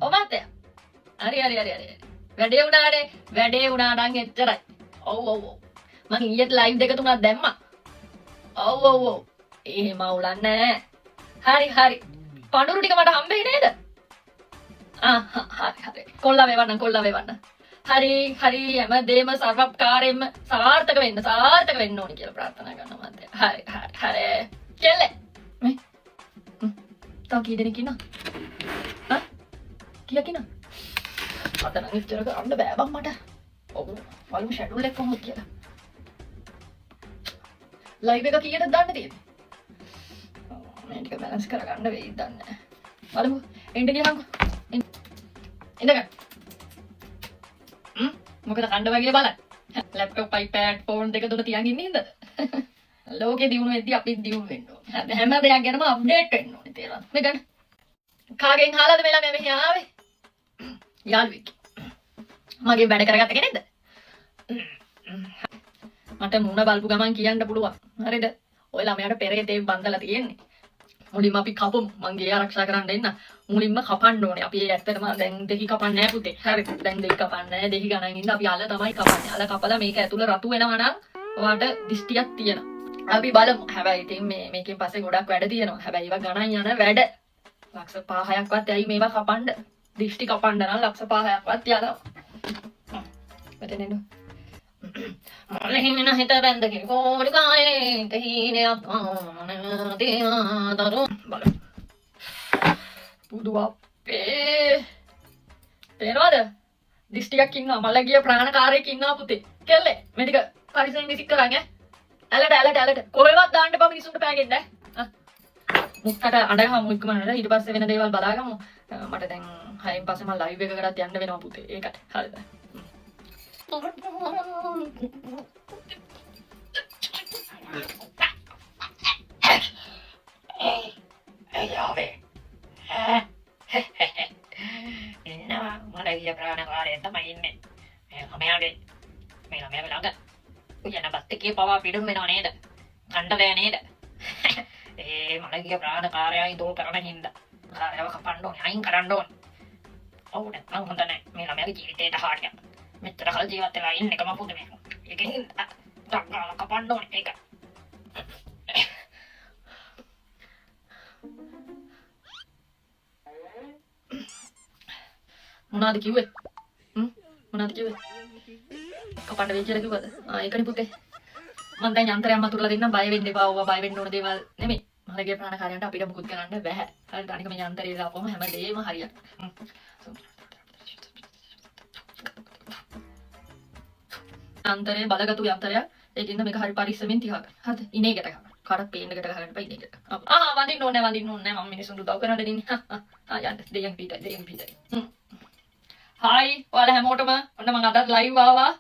ඔව් මහත්තයා. හරි. වැඩේ වුණා නම් එච්චරයි. ඔව්. මං ඊයේත් ලයිව් දෙක තුනක් දැම්මා. ඔව්. එහෙම අවුලක් නෑ. හරි. පඳුරු ටික මට හම්බෙයි නේද? හරි. කොල්ලා වේවන්න. හරි හැමදේම සර්වප්කාරයෙන්ම සාර්ථක වෙන්න ඕනි කියලා ප්‍රාර්ථනා කරනවා මහත්තයා. හරි. කෙල්ල. මේ. තව කී දෙනෙක් ඉන්නවා? කීයක් ඉන්නවා? අද නම් ඉච්චර කරන්න බෑ බං මට. ඔව්. බලමු ෂෙඩියුල් එක කොහොමද කියලා. ලයිව් එක කීයටද දාන්න තියෙන්නේ? මේ ටික බැලන්ස් කරගන්න වෙයිද දන්නේ නැහැ. බලමු. එන්න ගියහන්කෝ. ඉඳගන්න. මොකද කණ්ඩ වගේ බලන්න. ලැප්ටොප් iPad ෆෝන් දෙක තුන තියන් ඉන්නේ හින්දාද? ලෝකේ දියුණු වෙද්දී අපිත් දියුණු වෙන්න ඕනේ. හැම දෙයක් ගැනම අප්ඩේට් වෙන්න ඕනේ තේරෙනවද? මේ ගන්න. කාගෙන් අහලාද මේ ළමයා මෙහි ආවේ? යාළුවෙක්. මගේ වැඩ කරගත්ත කෙනෙක්ද? මට මුණ බලපු ගමන් කියන්න පුළුවන්. හරිද? ඔය ළමයාට පෙරේ තේ බන්දලා තියෙන්නේ. මුලින්ම අපි කපමු. මං ගේ ආරක්ෂා කරන්න එන්න. මුලින්ම කපන්න ඕනේ. අපි ඇත්තටම දැන් දෙහි කපන්නේ නැහැ පුතේ. හරිද? දැන් දෙහි කපන්නේ නැහැ. දෙහි ගණන් ඉඳන් අපි අල තමයි කපන්නේ. අල කපලා මේක ඇතුළ රතු වෙනවා නම් ඔයාට දිස්ටියක් තියෙනවා. අපි බලමු. හැබැයි ඉතින් මේකෙන් පස්සේ ගොඩක් වැඩ තියෙනවා. හැබැයි ඒවා ගණන් යන වැඩ. ලක්ෂ 5ක්වත් ඇයි මේවා කපන්න? දිස්ටි කපන්න නම් ලක්ෂ 5ක්වත් යනවා. මෙතන එන්න. මලහිමින හිත බැඳගෙන කෝඩි කාලේ තහිනයක් ආන තියාදරු බල බුදු අපේ තේරවද දිස්ටියක් ඉන්නවා මලගිය ප්‍රාණකාරයෙක් ඉන්නවා පුතේ කෙල්ලේ මේ ටික පරිසම් විසික් කරන් ඇලට කොහෙවත් දාන්න එපා මිනිස්සුන්ට පෑගෙන්න මුක්කට අඬගමු ඉක්මනට ඊට පස්සේ වෙන දේවල් බලාගමු මට දැන් 6න් පස්සේ මම ලයිව් එකකටත් යන්න වෙනවා පුතේ ඒකට හරිද Ayave. Inna malaya ප්‍රාණකාරය තමයි ඉන්නේ. මේ ළමයාගේ ළඟ උයන බත්තිකේ පවා පිටුම් වෙනව නේද? කණ්ඩ බෑ නේද? ඒ මලගිය ප්‍රාණකාරයයි දෝ කරන හින්දා. කාර්යව කපන්න ඕනේ, අයින් කරන්න ඕනේ. ඔව් නැත්නම් හොඳ නැහැ. මේ ළමයාගේ ජීවිතේට හානියක්. මෙච්චර කල් ජීවත් වෙලා ඉන්න එකම පුදු මේක. ඒකෙන් ඩක්ගාලා කපන්න ඕනේ ඒක. මොනවද කිව්වේ? මොනවද කිව්වේ? කපන්න වෙයි කියලා කිව්වද? ඒකනේ පුතේ. මම දැන් යන්ත්‍රයක් මතුරලා දෙන්නම් බය වෙන්න එපා. ඕවා බය වෙන්න ඕන දේවල් නෙමෙයි. මලගේ ප්‍රාණකාරයන්ට අපිට මුකුත් කරන්න බෑ. හරියට අනික මේ යන්ත්‍රය දාපුවම හැමදේම හරියට. යන්ත්‍රයේ බලගතු යන්ත්‍රයක්. ඒකින්ද මේක හරි පරිස්සමෙන් තියාගන්න. හරිද? ඉනේකට ගන්න. කාටත් පේන්න එකට ගහන්න එපා ඉනේකට. වඳින්න ඕනේ මම මිනිස්සුන්ට උදව් කරන්න දෙන්නේ. යන්න දෙයියන් පිටයි. හායි ඔයාලා හැමෝටම ඔන්න මම අදත් ලයිව් ආවා.